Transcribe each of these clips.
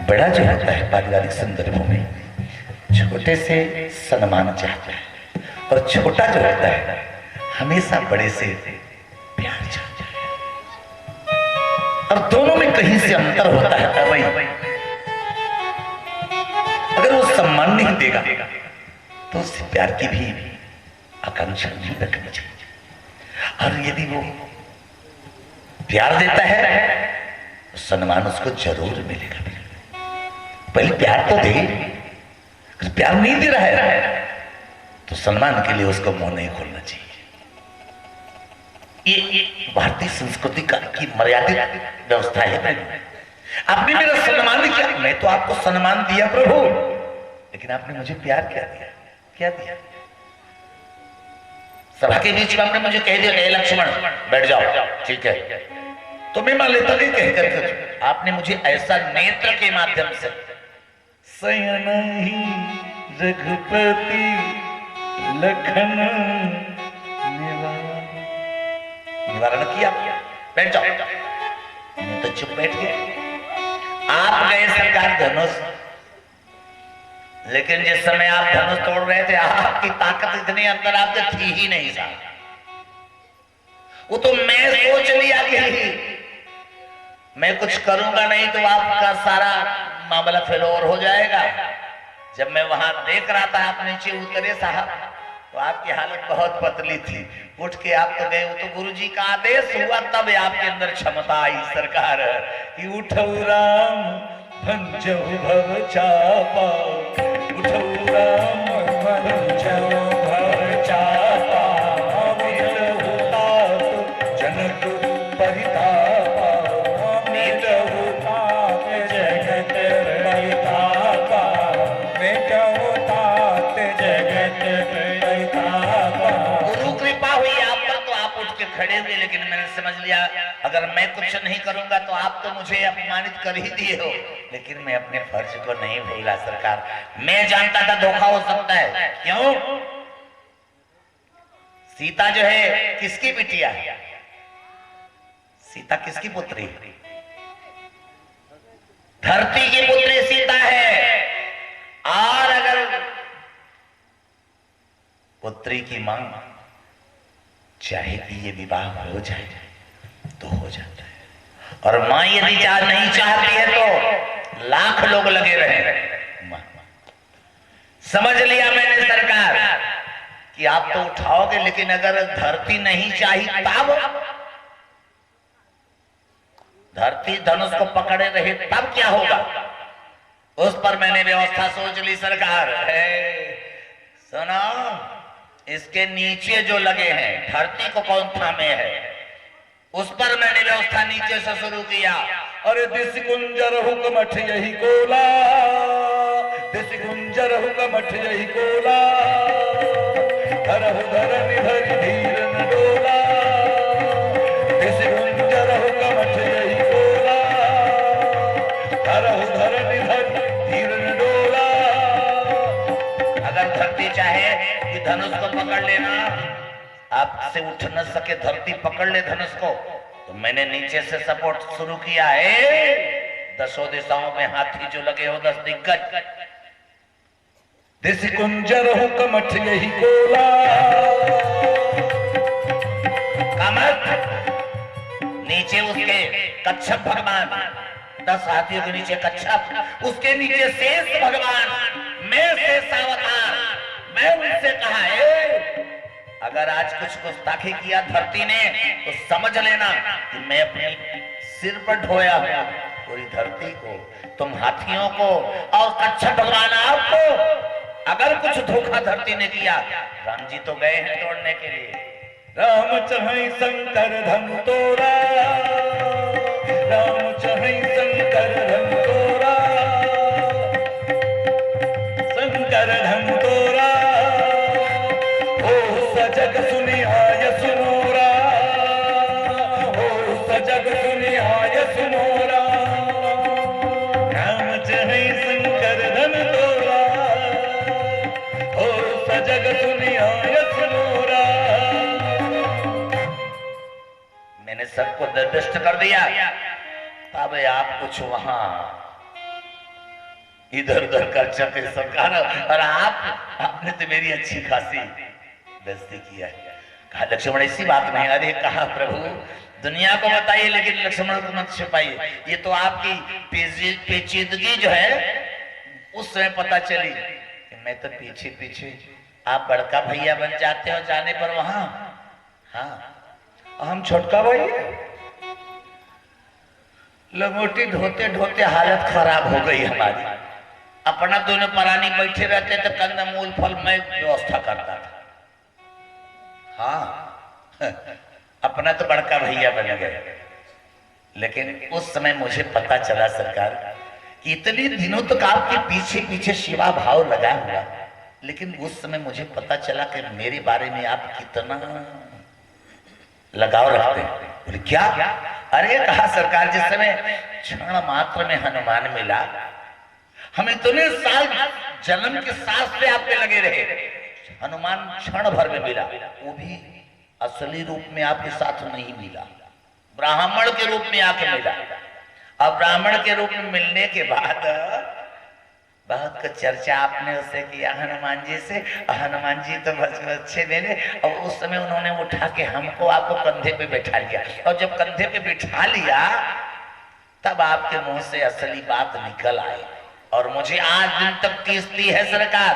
बड़ा जो होता है पारिवारिक संदर्भों में छोटे से सम्मान चाहता है, और छोटा जो होता है हमेशा बड़े से प्यार चाहता है। और दोनों में कहीं से अंतर होता है भाई। अगर वो सम्मान नहीं देगा तो उससे प्यार की भी आकांक्षा नहीं रखनी चाहिए। और यदि वो प्यार देता है तो सम्मान उसको जरूर मिलेगा। पहले प्यार तो दे, अगर प्यार नहीं दे रहा है तो सम्मान के लिए उसको मुंह नहीं खोलना चाहिए। ये भारतीय संस्कृति का की मर्यादित व्यवस्था है। आपने मेरा सम्मान नहीं किया, मैं तो आपको सम्मान दिया प्रभु, लेकिन आपने मुझे प्यार क्या दिया? क्या दिया? सभा के बीच में आपने मुझे कह दिया लक्ष्मण बैठ जाओ, ठीक है, तो मैं मान लेता नहीं कहकर आपने मुझे ऐसा नेत्र के माध्यम से सयन ही रघुपति लखन निवारण किया। बैठ जाओ, मैं तो चुप बैठ गया। आप गए सरकार धनुष, लेकिन जिस समय आप धनुष तोड़ रहे थे आपकी ताकत इतनी अंदर आपके थी ही नहीं साहब। वो तो मैं सोच लिया कि मैं कुछ करूंगा नहीं तो आपका सारा मामला फेलोर हो जाएगा। जब मैं वहां देख रहा था आप नीचे उतरे साहब तो आपकी हालत बहुत पतली थी। उठ के आप तो गए, वो तो गुरुजी का आदेश हुआ तब आपके अंदर क्षमता आई सरकार कि उठो राम भंजो भव चापा, उठो राम भंजो भव चापा, जनक परितापा, जगत परितापा, गुरु कृपा हुई आप पर तो आप उठ के खड़े हुए। लेकिन मैंने समझ लिया अगर मैं कुछ नहीं करूंगा तो आप तो मुझे अपमानित कर ही दिए हो, लेकिन मैं अपने फर्ज को नहीं भूला सरकार। मैं जानता था धोखा हो सकता है। क्यों? सीता जो है किसकी बिटिया है? सीता किसकी पुत्री? धरती की पुत्री सीता है। और अगर पुत्री की मांग चाहे कि ये विवाह हो जाए तो हो जाता है, और मां यदि नहीं चाहती है तो लाख लोग लगे रहे। समझ लिया मैंने सरकार कि आप तो उठाओगे, लेकिन अगर धरती नहीं चाहिए तब धरती धनुष को पकड़े रहे तब क्या होगा? उस पर मैंने व्यवस्था सोच ली सरकार। सुनो, इसके नीचे जो लगे हैं धरती को कौन थामे है, उस पर मैंने व्यवस्था नीचे से शुरू किया। अरे दिस गुंजर हुकमठ यही कोला, दिस गुंजर हुकमठ यही कोला, धरहु धरनि धरि धीर न डोला, दिस गुंजर हुकमठ यही कोला, धरहु धरनि धरि धीर न डोला। अगर धरती चाहे कि धनुष को पकड़ लेना, आपसे उठ न सके, धरती पकड़ ले धनुष को, तो मैंने नीचे से सपोर्ट शुरू किया है। दसों दिशाओं में हाथी जो लगे हो 10 दिग्गज, दिस कुंजर हुकमठ यही कोला, कमठ नीचे उसके कच्छप भगवान, 10 हाथियों के नीचे कच्छप, उसके नीचे शेष भगवान, मैं शेष अवतार। मैं उनसे कहा है अगर आज कुछ गुस्ताखी किया धरती ने तो समझ लेना कि मैं अपने सिर पर ढोया हुआ पूरी धरती को, तुम हाथियों को और कच्छप भगवान आपको। अगर कुछ धोखा धरती ने किया, राम जी तो गए हैं तोड़ने के लिए। राम चाहे शंकर धन तोरा, राम चाहे शंकर धन तोरा, शंकर धन तोरा, जग सुनिहाय सुनोरा, हो सजग सुनिहाय सुनोरा, राम चाहे शंकर धन तोरा, हो सजग सुनिहाय सुनोरा। सबको निर्दिष्ट कर दिया। अब आप कुछ वहां इधर उधर कर चलते सरकार, और आपने तो मेरी अच्छी खासी बेइज्जती किया है। कहा लक्ष्मण ऐसी बात नहीं। अरे कहा प्रभु दुनिया को बताइए लेकिन लक्ष्मण को मत छिपाइए। ये तो आपकी पेचीदगी जो है उस समय पता चली कि मैं तो पीछे पीछे आप बड़का भैया बन जाते हो जाने पर वहां, हाँ हम छोटका भाई। लंगोटी ढोते ढोते हालत खराब हो गई हमारी। अपना दोनों परानी बैठे रहते तो कंदमूल फल मैं व्यवस्था करता था। हाँ अपना तो बड़का भैया बन गए। लेकिन उस समय मुझे पता चला सरकार कि इतने दिनों तक आपके पीछे पीछे सेवा भाव लगा हुआ, लेकिन उस समय मुझे पता चला कि मेरे बारे में आप कितना लगाव रखते हैं। बोले क्या? अरे कहा सरकार जिस समय क्षण मात्र में हनुमान मिला, हम इतने साल जन्म के साथ से आप पे लगे रहे, हनुमान क्षण भर में मिला, वो भी असली रूप में आपके साथ नहीं मिला, ब्राह्मण के रूप में आके मिला। अब ब्राह्मण के रूप में मिलने के बाद बहुत कुछ चर्चा आपने उससे किया हनुमान जी से। हनुमान जी तो बस अच्छे देने, और उस समय उन्होंने उठा के हमको आपको कंधे पे बैठा लिया, और जब कंधे पे बैठा लिया तब आपके मुंह से असली बात निकल आई, और मुझे आज दिन तक तीसती है सरकार।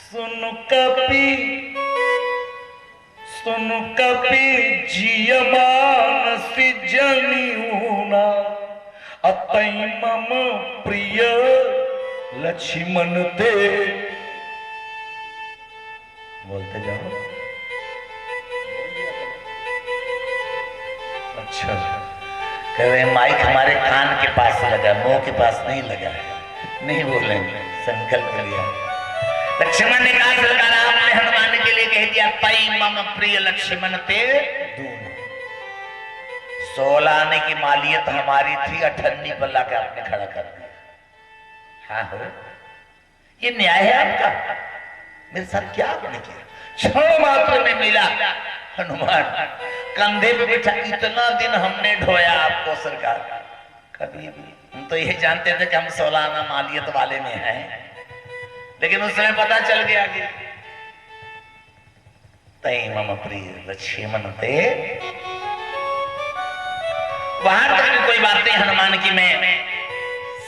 सुन कपि जियमान सी जनियूना अतई मम प्रिय लक्ष्मण ते। बोलते जाओ। अच्छा कह रहे माइक हमारे कान के पास लगा, मुंह के पास नहीं लगा है, नहीं बोलेंगे, संकल्प लिया। लक्ष्मण ने कहा सरकार आपने हनुमान के लिए कह दिया तई मम प्रिय लक्ष्मण ते दून। 16 आने की मालियत हमारी थी, 18 पर लाके आपने खड़ा कर दिया। हाँ हो ये न्याय है आपका? मेरे साथ क्या आपने किया? क्षण मात्र में मिला हनुमान, कंधे पे बैठा। इतना दिन हमने ढोया आपको सरकार, कभी भी हम तो यही जानते थे कि हम 16 आना मालियत वाले में हैं, लेकिन उस समय पता चल गया कि तई मम प्रिय लक्ष्मण ते। वहां तक भी कोई बात नहीं हनुमान की मैं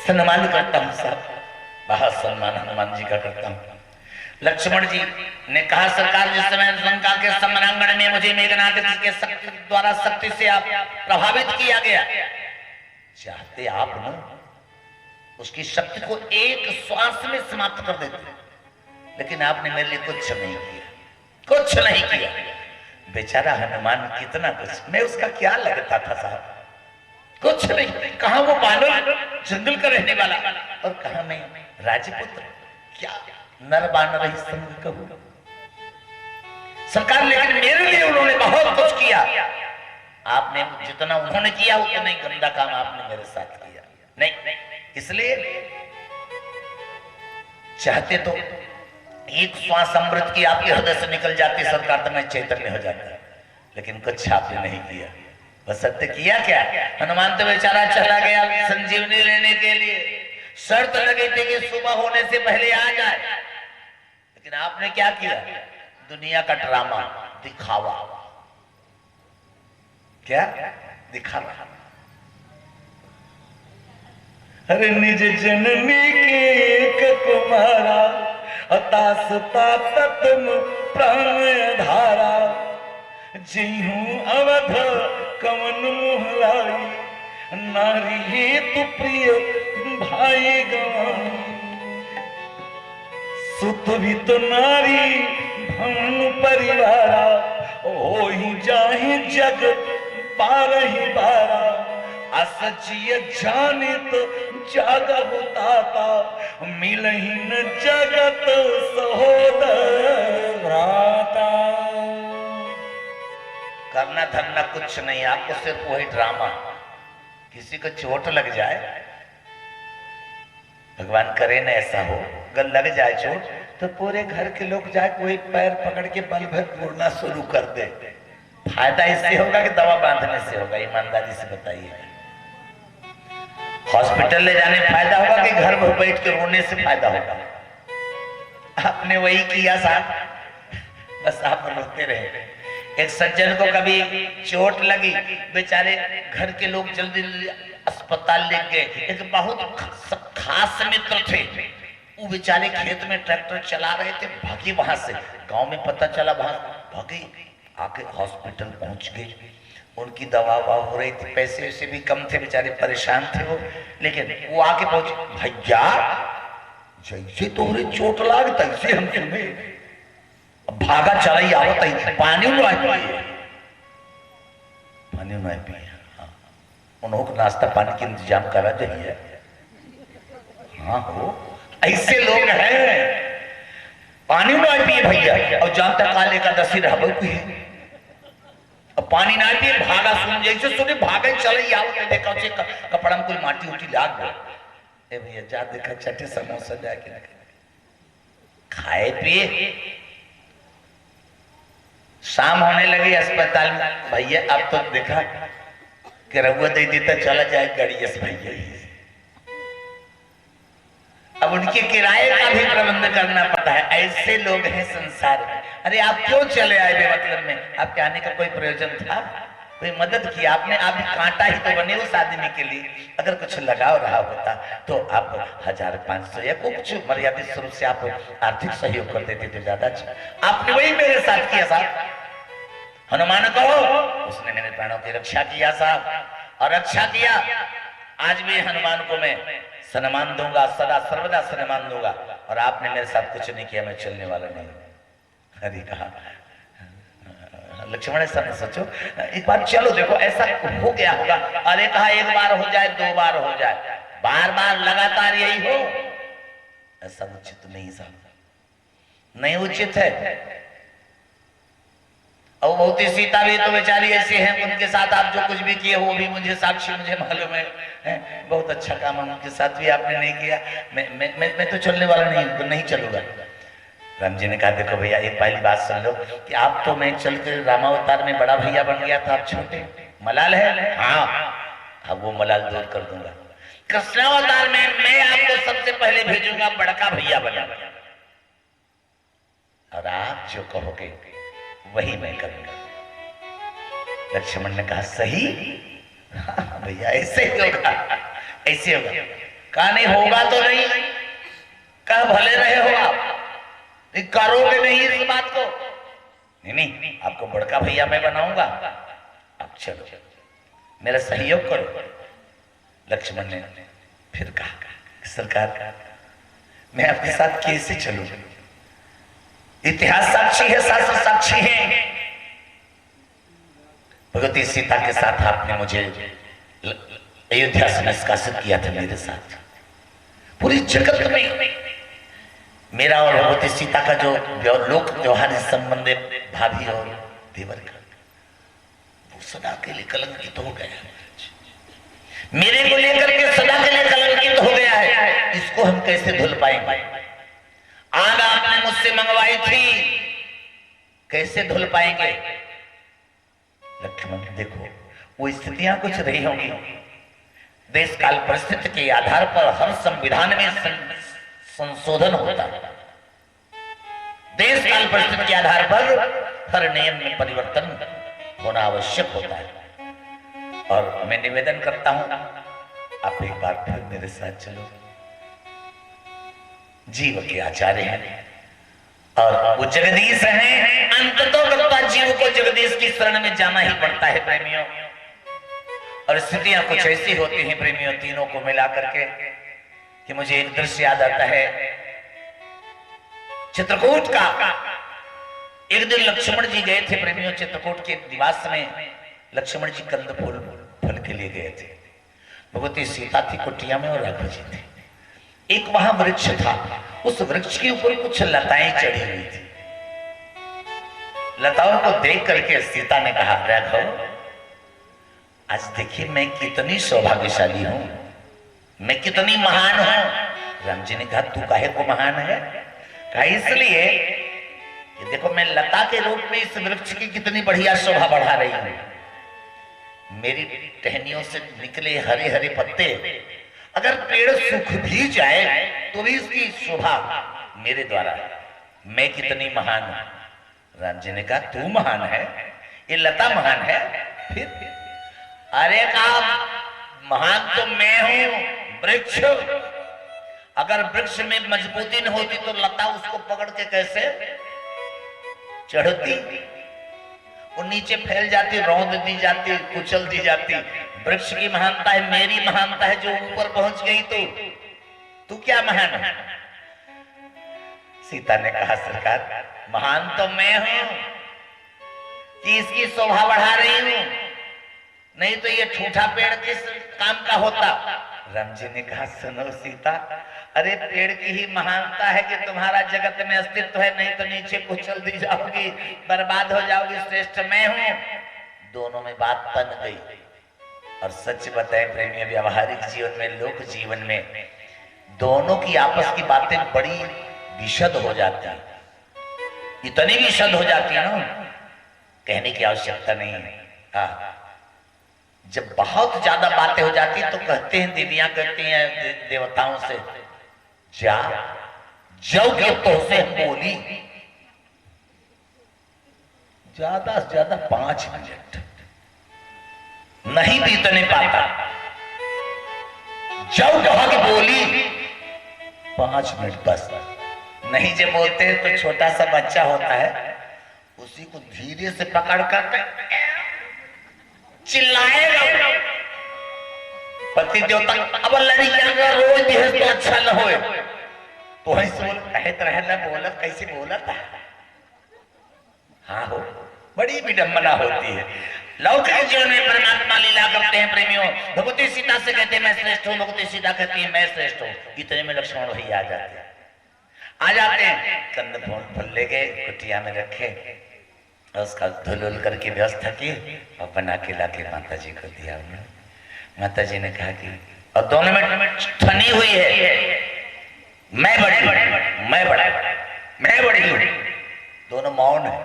सम्मान करता हूं साहब, बहुत सम्मान हनुमान जी का करता हूं। लक्ष्मण जी ने कहा सरकार जिस समय लंका के समरांगण में मुझे मेघनाद के शक्ति द्वारा शक्ति से आप प्रभावित किया गया, चाहते आप ना उसकी शक्ति को एक श्वास में समाप्त कर देते, लेकिन आपने मेरे लिए कुछ नहीं किया, कुछ नहीं किया। बेचारा हनुमान कितना कुछ, मैं उसका क्या लगता था साहब, कुछ नहीं। कहा वो बानर जंगल का रहने वाला, और कहा मैं राजपुत्र, क्या नर बानर ही संग कहूं सरकार। लेकिन मेरे लिए उन्होंने बहुत कुछ किया। आपने जितना उन्होंने किया उतना ही गंदा काम आपने मेरे साथ किया नहीं। इसलिए चाहते तो एक श्वास अमृत की आपके हृदय से निकल जाती सरकार, तो मैं चैतन्य हो जाता, लेकिन कुछ आपने नहीं किया। बस सत्य किया क्या? हनुमान तो बेचारा चला गया संजीवनी लेने के लिए, शर्त लगी थी कि सुबह होने से पहले आ जाए, लेकिन आपने क्या किया? दुनिया का ड्रामा, दिखावा। क्या दिखावा? अरे निज जननी के एक कुमारा अतासता तत्म प्राण धारा, जीहूं अवध कवन मुहलाई, नारी हेतु प्रिय भाई गवाई, सुत भी तो नारी भवन परिवारा, ओ ही जाहि जग बारही बारा, असचिय जानित जाग होता, मिलही न जगत सहोदर भ्राता। करना धरना कुछ नहीं, आपको सिर्फ वही ड्रामा। किसी को चोट लग जाए, भगवान करे न ऐसा हो, अगर लग जाए चोट तो पूरे घर के लोग जाए कोई पैर पकड़ के बल भर फोड़ना शुरू कर दे। फायदा इससे होगा कि दवा बांधने से होगा? ईमानदारी से बताइए। हॉस्पिटल ले जाने में फायदा होगा कि घर में बैठ के रोने से फायदा होगा? आपने वही किया साहब, बस आप रोते रहे। एक सज्जन को कभी चोट लगी, बेचारे घर के लोग जल्दी अस्पताल ले गए। एक बहुत खास मित्र थे, वो बेचारे खेत में ट्रैक्टर चला रहे थे, भागे वहां से। गांव में पता चला, वहां भागे, आके हॉस्पिटल पहुंच गए। उनकी दवा हो रही थी, पैसे वैसे भी कम थे, बेचारे परेशान थे वो। लेकिन वो आके पहुंचे, भैया जैसे तोहरे चोट लाग तैसे हम तुम्हें भागा चला ही आवत है, पानी उन्हें पिए, पानी उन्हें पिए। हाँ, उन्होंने नाश्ता पानी के इंतजाम करा जाइए। हाँ हो, ऐसे लोग हैं, पानी उन्हें पिए भैया, और जानता काले का दसी रहा पिए, अब पानी ना पिए, भागा सुन जैसे सुने भागे चले ही आवत। देखा उसे कपड़ा में कोई माटी उटी लाग गया। ए भैया जा देखा, चटे समोसा जाके खाए पिए। शाम होने लगी अस्पताल में, भैया अब तो देखा कि रघुआ दे देता चला जाए गाड़ी से भैया। अब उनके किराए का भी प्रबंध करना पड़ता है। ऐसे लोग हैं संसार में। अरे आप क्यों चले आए बेमतलब में? आपके आने का कोई प्रयोजन था? कोई मदद किया आपने? आप कांटा ही तो बने उस आदमी के लिए। अगर कुछ लगाव रहा होता तो आप 1500 या कुछ मर्यादित स्वरूप से आप आर्थिक सहयोग कर देते तो ज्यादा अच्छा। आपने वही मेरे साथ किया साहब। हनुमान को उसने मेरे प्राणों की रक्षा किया साहब, और रक्षा किया। आज भी हनुमान को मैं सम्मान दूंगा, सदा सर्वदा सम्मान दूंगा। और आपने मेरे साथ कुछ नहीं किया, मैं चलने वाला नहीं। अरे कहा लक्ष्मण ऐसा नहीं सोचो, एक बार चलो देखो ऐसा हो गया होगा। अरे कहा एक बार हो जाए, 2 बार हो जाए, बार बार लगातार यही हो, ऐसा उचित नहीं साहब, नहीं उचित है। और बहुत ही सीता भी तो बेचारी ऐसी है, उनके साथ आप जो कुछ भी किए वो भी मुझे साक्षी, मुझे मालूम है। बहुत अच्छा काम उनके साथ भी आपने नहीं किया। मैं तो चलने वाला नहीं चलूंगा। राम जी ने कहा देखो भैया एक पहली बात सुन लो कि आप तो मैं चल के रामावतार में बड़ा भैया बन गया था, आप छोटे मलाल है। हाँ, अब वो मलाल दूर कर दूंगा। कृष्णावतार में मैं आपको सबसे पहले भेजूंगा बड़का भैया बना, और आप जो कहोगे वही मैं करूंगा। लक्ष्मण ने कहा सही भैया, ऐसे ही होगा, ऐसे होगा। कहा नहीं होगा तो नहीं, कहा भले रहे हो आप, करोगे नहीं इस बात को। नहीं, आपको बड़का भैया मैं बनाऊंगा, अब चलो मेरा सहयोग करो। लक्ष्मण ने फिर कहा सरकार मैं आपके साथ कैसे चलूं? इतिहास साक्षी है, शास्त्र साक्षी है। भगवती सीता के साथ आपने मुझे अयोध्या से निष्कासित किया था। मेरे साथ पूरी जगत में मेरा और भगवती सीता का जो लोक व्यवहार संबंध है, भाभी और देवर का, वो सदा के लिए कलंकित हो गया है। मेरे को लेकर के सदा के लिए कलंकित हो गया है। इसको हम कैसे धुल पाएंगे? आग आपने मुझसे मंगवाई थी, कैसे धुल पाएंगे? लक्ष्मण देखो वो स्थितियां कुछ रही होंगी, देश काल परिस्थिति के आधार पर हर संविधान में संशोधन होता है। देश काल परिस्थिति के आधार पर हर नियम में परिवर्तन होना आवश्यक होता है। और मैं निवेदन करता हूं आप एक बार फिर मेरे साथ चलो। जीव के आचार्य हैं और वो जगदीश हैं। अंततोगत्वा जीव को जगदीश की शरण में जाना ही पड़ता है प्रेमियों। और स्थितियां कुछ ऐसी होती हैं प्रेमियों, तीनों को मिला करके, कि मुझे एक दृश्य याद आता है चित्रकूट का। एक दिन लक्ष्मण जी गए थे प्रेमियों चित्रकूट के निवास में। लक्ष्मण जी कंद फल के लिए गए थे। भगवती सीता थी कुटिया में और राघव जी थे। एक वहां वृक्ष था, उस वृक्ष के ऊपर कुछ लताएं चढ़ी हुई थी। लताओं को देख करके सीता ने कहा राघव आज देखिए मैं कितनी सौभाग्यशाली हूं, मैं कितनी महान हूं। राम जी ने कहा तू काहे को महान है? कहा इसलिए कि देखो मैं लता के रूप में इस वृक्ष की कितनी बढ़िया शोभा बढ़ा रही हूं। मेरी टहनियों से निकले हरे हरे पत्ते अगर पेड़ सूख भी जाए तो भी इसकी शोभा मेरे द्वारा है। मैं कितनी महान हूं। राम जी ने कहा तू महान है, ये लता महान है। फिर अरे कहा महान तो मैं हूं, वृक्ष। अगर वृक्ष में मजबूती न होती तो लता उसको पकड़ के कैसे चढ़ती, वो नीचे फैल जाती, रौंद दी जाती, कुचल दी जाती। वृक्ष की महानता है, मेरी महानता है जो ऊपर पहुंच गई। तो तू क्या महान है? सीता ने कहा सरकार महान तो मैं हूं कि इसकी शोभा बढ़ा रही हूं, नहीं तो ये ठूठा पेड़ किस काम का होता। राम जी ने कहा सुनो सीता, अरे पेड़ की ही महानता है कि तुम्हारा जगत में अस्तित्व है, नहीं तो नीचे कुचल दी जाओगी, बर्बाद हो जाओगी। श्रेष्ठ मैं हूं। दोनों में बात बन गई। और सच बताएं प्रेमियों, व्यवहारिक जीवन में, लोक जीवन में दोनों की आपस की बातें बड़ी विशद हो जाती है। इतनी विशद हो जाती है ना, कहने की आवश्यकता नहीं है। जब बहुत ज्यादा बातें हो जाती तो कहते हैं, दीदियां कहती हैं देवताओं से, जा जौ के तो से बोली ज्यादा से ज्यादा 5 मिनट, नहीं बीतने पाता। जौ कहा कि बोली 5 मिनट बस। नहीं जब बोलते हैं तो छोटा सा बच्चा होता है, उसी को धीरे से पकड़ कर चिल्लाएगा। पति देवता अब लड़कियां रोज दिहे तो अच्छा न होए, तो ऐसे बोल कहत रहे ना, बोला कैसे बोला था। हाँ हो, बड़ी विडंबना होती है। लौकिक जीवन में परमात्मा लीला करते हैं प्रेमियों। भगवती सीता से कहते हैं मैं श्रेष्ठ हूँ, भगवती सीता कहती है मैं श्रेष्ठ हूँ। इतने में लक्ष्मण भैया आ जाते हैं। कंद फूल लेके कुटिया में रखे, उसका धुल करके व्यवस्था की और बना के लाके माता जी को दिया। माता जी ने कहा कि और दोनों में ठनी हुई है, मैं बड़ी हूँ। दोनों मौन है।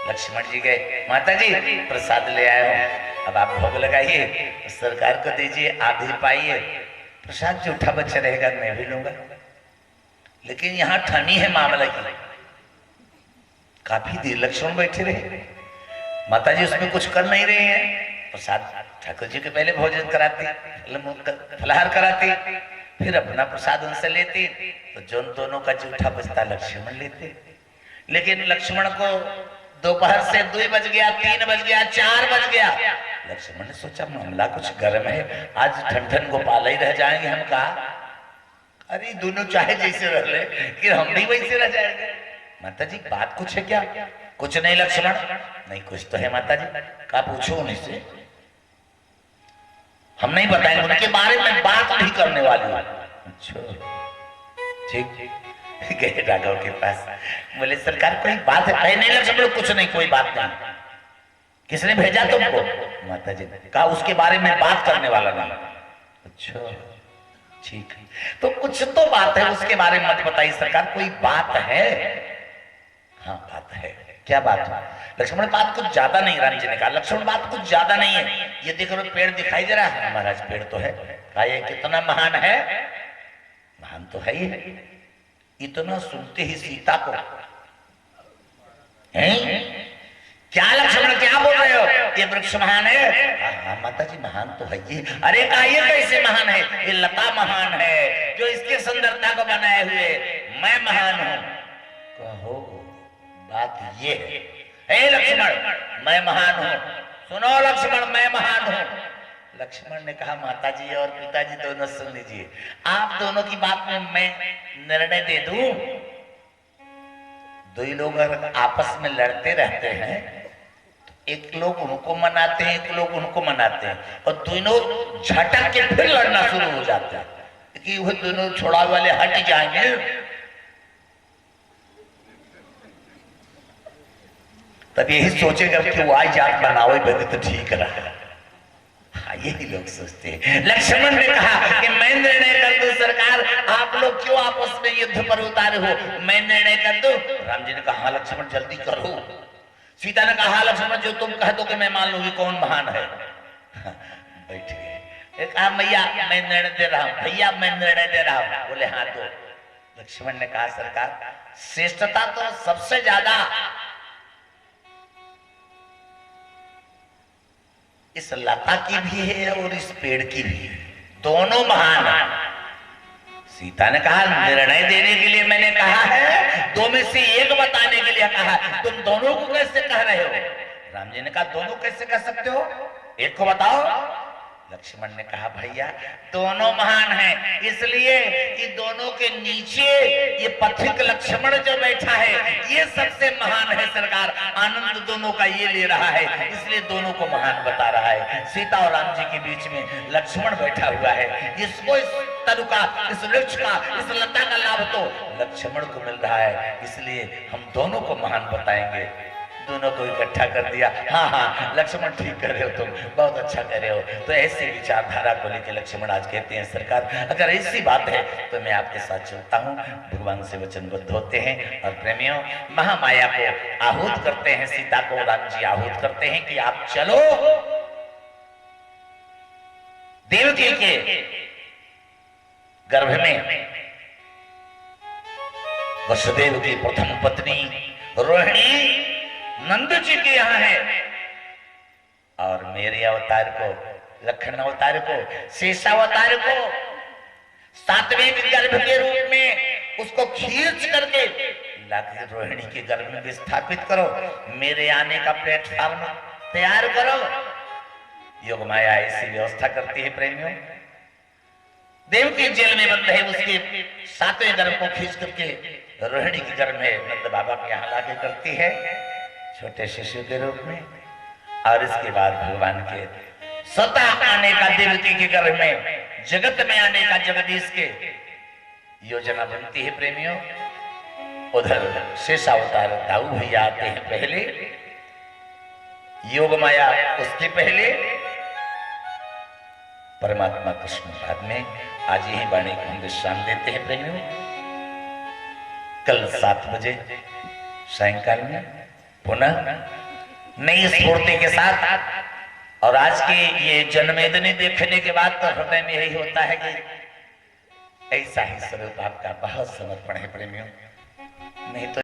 लक्ष्मण जी गए, माता जी प्रसाद ले आए हो, अब आप भोग लगाइए, सरकार को दीजिए, आप भी पाइए। प्रसाद जूठा बच्चा रहेगा मैं भी लूंगा, लेकिन यहाँ ठनी है मामला की। काफी देर लक्ष्मण बैठे रहे। माता जी उसमें कुछ कर नहीं रहे हैं। प्रसाद ठाकुर जी के पहले भोजन कराती, फलहार कराती, फिर अपना प्रसाद उनसे लेती। तो जो दोनों का जूठा बचता लक्ष्मण लेते। लेकिन लक्ष्मण को दोपहर से 2 बज गया, 3 बज गया, 4 बज गया। लक्ष्मण ने सोचा मामला कुछ गर्म है, आज ठंडन गोपाल ही रह जाएंगे। हम कहा अरे दोनों चाहे जैसे रह ले कि हम भी वैसे रह जाएंगे। माता जी बात कुछ है क्या? कुछ नहीं लक्ष्मण। नहीं कुछ तो है माता जी। कहा पूछो उन्हीं से, हम नहीं बताएंगे, उनके बारे में बात नहीं करने वाली हूं। अच्छा ठीक। गए राघव के पास, बोले सरकार कोई बात है? नहीं लक्ष्मण कुछ नहीं, कोई बात नहीं। किसने भेजा तुमको? माता जी ने कहा उसके बारे में बात करने वाला नहीं। अच्छा ठीक है, तो कुछ तो बात है, उसके बारे में मत बताइए सरकार, कोई बात है? हाँ बात है। क्या बात है? लक्ष्मण बात कुछ ज्यादा नहीं। राम जी ने कहा लक्ष्मण बात कुछ ज्यादा नहीं है। ये देख रहे पेड़ दिखाई दे रहा है? महाराज पेड़ तो है। कहा ये कितना महान है? महान तो है ही। इतना सुनते ही सीता को क्या लक्ष्मण क्या बोल रहे हो? ये वृक्ष महान है? हाँ माता जी महान तो है ये। अरे कहा ये कैसे महान है? ये लता महान है जो इसकी सुंदरता को बनाए हुए। मैं महान हूं। कहो बात ये है लक्ष्मण मैं महान हूं। सुनो लक्ष्मण मैं महान हूं। लक्ष्मण ने कहा माता जी और पिताजी दोनों सुन लीजिए, आप दोनों की बात में मैं निर्णय दे दूं। 2 लोग अगर आपस में लड़ते रहते हैं तो एक लोग उनको मनाते हैं, एक लोग उनको मनाते हैं, और दोनों झटक के फिर लड़ना शुरू हो जाते हैं कि वो दोनों छोड़ा वाले हट जाएंगे। तब यही सोचेगा कि वो आज जात बनाओ बने तो ठीक रहा। हाँ यही लोग सोचते हैं। लक्ष्मण ने कहा कि मैं निर्णय कर दूं सरकार, आप लोग क्यों आपस में युद्ध पर उतारे हो? मैं निर्णय कर दूं? राम जी ने कहा लक्ष्मण जल्दी करो। सीता ने कहा लक्ष्मण जो तुम कह दो कि मैं मान लूंगी कौन महान है। बैठ गए। एक कहा मैया मैं निर्णय दे रहा हूं, भैया मैं निर्णय दे रहा हूं। बोले हाँ दो। लक्ष्मण ने कहा सरकार श्रेष्ठता तो सबसे ज्यादा इस लता की भी है और इस पेड़ की भी है, दोनों महान है। सीता ने कहा निर्णय देने के लिए मैंने कहा है, दो में से एक बताने के लिए कहा, तुम दोनों को कैसे कह रहे हो? राम जी ने कहा दोनों कैसे कह सकते हो, एक को बताओ। लक्ष्मण ने कहा भैया दोनों महान हैं, इसलिए कि दोनों के नीचे ये पथिक लक्ष्मण जो बैठा है ये सबसे महान है सरकार। आनंद दोनों का ये ले रहा है, इसलिए दोनों को महान बता रहा है। सीता और राम जी के बीच में लक्ष्मण बैठा हुआ है, इसको इस तरु का, इस वृक्ष का, इस लता का लाभ तो लक्ष्मण को मिल रहा है, इसलिए हम दोनों को महान बताएंगे। दोनों को इकट्ठा कर दिया। हाँ हाँ लक्ष्मण ठीक कर रहे हो, तुम बहुत अच्छा कर रहे हो। तो ऐसी विचारधारा को लेकर लक्ष्मण आज कहते हैं सरकार अगर ऐसी बात है तो मैं आपके साथ चलता हूँ। भगवान से वचनबद्ध होते हैं और प्रेमियों महामाया को आहूत करते हैं, सीता को राम जी आहूत करते हैं कि आप चलो देवकी के गर्भ में। वसुदेव की प्रथम पत्नी रोहिणी नंद जी के यहाँ है और मेरे अवतार को, लखन अवतार को, शेषावतार को सातवें गर्भ के रूप में उसको खींच करके लाके रोहिणी के गर्भ में विस्थापित करो, मेरे आने का प्लेटफॉर्म तैयार करो। योग माया ऐसी व्यवस्था करती है प्रेमियों। देवकी जेल में बंद है, उसके सातवें गर्भ को खींच करके रोहिणी के गर्भ में नंद बाबा के यहाँ लाके करती है छोटे शिशु के रूप में। और इसके बाद भगवान के स्वतः आने का देवकी के गर्भ में, जगत में आने का जगदीश के योजना बनती है प्रेमियों। उधर शेषावतार दाऊ भैया आते हैं पहले, योग माया उसके पहले, परमात्मा कृष्ण बाद में। आज यही वाणी को हम विश्राम देते हैं प्रेमियों। कल 7 बजे सायंकाल में पुनः नई स्फूर्ति के साथ। और आज की ये जन्मेदिनी देखने के बाद तो हृदय में यही होता है कि ऐसा ही स्वरूप आपका बहुत समर्पण है प्रेमियों, नहीं तो